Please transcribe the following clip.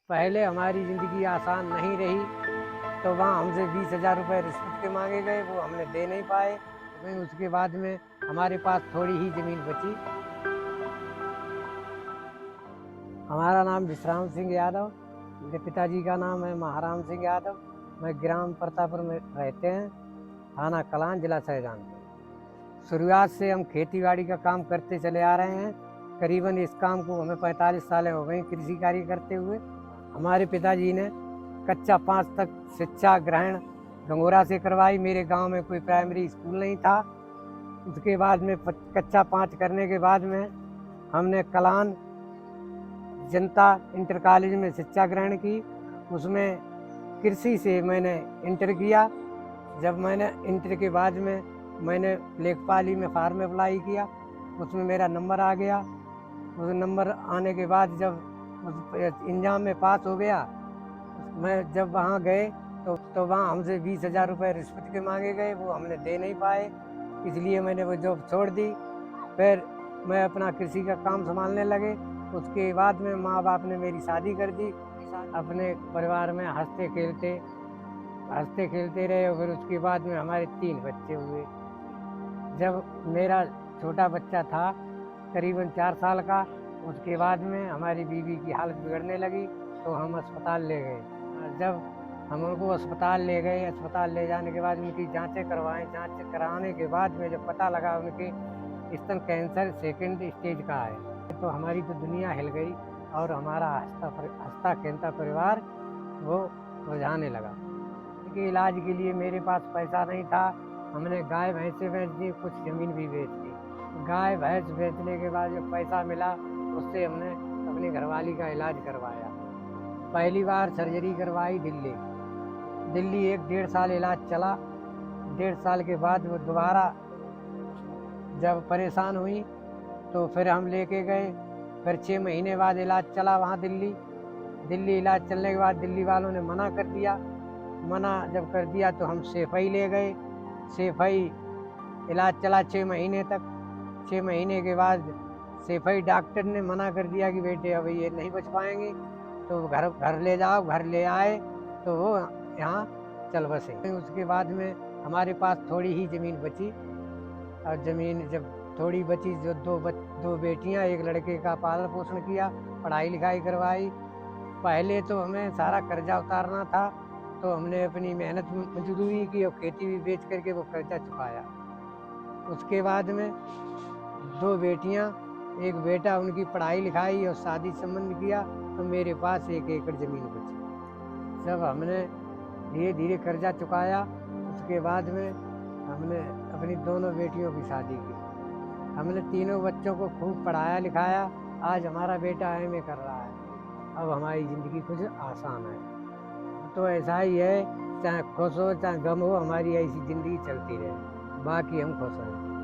पहले हमारी ज़िंदगी आसान नहीं रही, तो वहाँ हमसे 20,000 रुपए रिश्वत के माँगे गए, वो हमने दे नहीं पाए। फिर उसके बाद में हमारे पास थोड़ी ही ज़मीन बची। हमारा नाम विश्राम सिंह यादव, मेरे पिताजी का नाम है महाराम सिंह यादव। मैं ग्राम प्रतापपुर में रहते हैं, थाना कलान, जिला शाहजहानपुर। शुरुआत से हम खेती-बाड़ी का काम करते चले आ रहे हैं। करीबन इस काम को हमें 45 सालें हो गई कृषि कार्य करते हुए। हमारे पिताजी ने कक्षा 5 तक शिक्षा ग्रहण गंगोरा से करवाई। मेरे गांव में कोई प्राइमरी स्कूल नहीं था। उसके बाद में कक्षा 5 करने के बाद में हमने कलान जनता इंटर कॉलेज में शिक्षा ग्रहण की। उसमें कृषि से मैंने इंटर किया। जब मैंने इंटर के बाद में मैंने लेखपाली में फार्म अप्लाई किया, उसमें मेरा नंबर आ गया। उस नंबर आने के बाद जब उस एग्जाम में पास हो गया, मैं जब वहाँ गए तो वहाँ हमसे 20,000 रुपये रिश्वत के मांगे गए, वो हमने दे नहीं पाए। इसलिए मैंने वो जॉब छोड़ दी। फिर मैं अपना कृषि का काम संभालने लगे। उसके बाद में माँ बाप ने मेरी शादी कर दी। अपने परिवार में हंसते खेलते रहे और फिर उसके बाद में हमारे 3 बच्चे हुए। जब मेरा छोटा बच्चा था करीबन 4 साल का, उसके बाद में हमारी बीवी की हालत बिगड़ने लगी, तो हम अस्पताल ले गए। जब हम उनको अस्पताल ले गए, अस्पताल ले जाने के बाद उनकी जांचें करवाएं। जांच कराने के बाद में जब पता लगा उनके स्तन कैंसर 2nd स्टेज का है, तो हमारी तो दुनिया हिल गई और हमारा हंसता खेलता परिवार वो रुझाने लगा। के इलाज के लिए मेरे पास पैसा नहीं था। हमने गाय भैंसे बेच दी, कुछ ज़मीन भी बेच दी। गाय भैंस बेचने के बाद जो पैसा मिला, उससे हमने अपनी घरवाली का इलाज करवाया। पहली बार सर्जरी करवाई दिल्ली। दिल्ली 1 डेढ़ साल इलाज चला। 1.5 साल के बाद वो दोबारा जब परेशान हुई, तो फिर हम लेके गए। फिर 6 महीने बाद इलाज चला वहाँ दिल्ली। दिल्ली इलाज चलने के बाद दिल्ली वालों ने मना कर दिया। मना जब कर दिया तो हम सेफई ले गए। सेफई इलाज चला 6 महीने तक। 6 महीने के बाद सेफई डॉक्टर ने मना कर दिया कि बेटे अब ये नहीं बच पाएंगे, तो घर घर ले जाओ। घर ले आए तो वो यहाँ चल बसे। उसके बाद में हमारे पास थोड़ी ही ज़मीन बची, और ज़मीन जब थोड़ी बची, जो दो बेटियाँ, एक लड़के का पालन पोषण किया, पढ़ाई लिखाई करवाई। पहले तो हमें सारा कर्जा उतारना था, तो हमने अपनी मेहनत मजदूरी की और खेती भी बेच करके वो कर्जा चुकाया। उसके बाद में 2 बेटियां, एक बेटा, उनकी पढ़ाई लिखाई और शादी संबंध किया, तो मेरे पास 1 एकड़ ज़मीन बची। जब हमने धीरे धीरे कर्जा चुकाया, उसके बाद में हमने अपनी दोनों बेटियों की शादी की। हमने तीनों बच्चों को खूब पढ़ाया लिखाया। आज हमारा बेटा एमए कर रहा है। अब हमारी ज़िंदगी कुछ आसान है। तो ऐसा ही है, चाहे खुश हो चाहे गम हो, हमारी ऐसी ज़िंदगी चलती रहे। बाकी हम खुश हैं।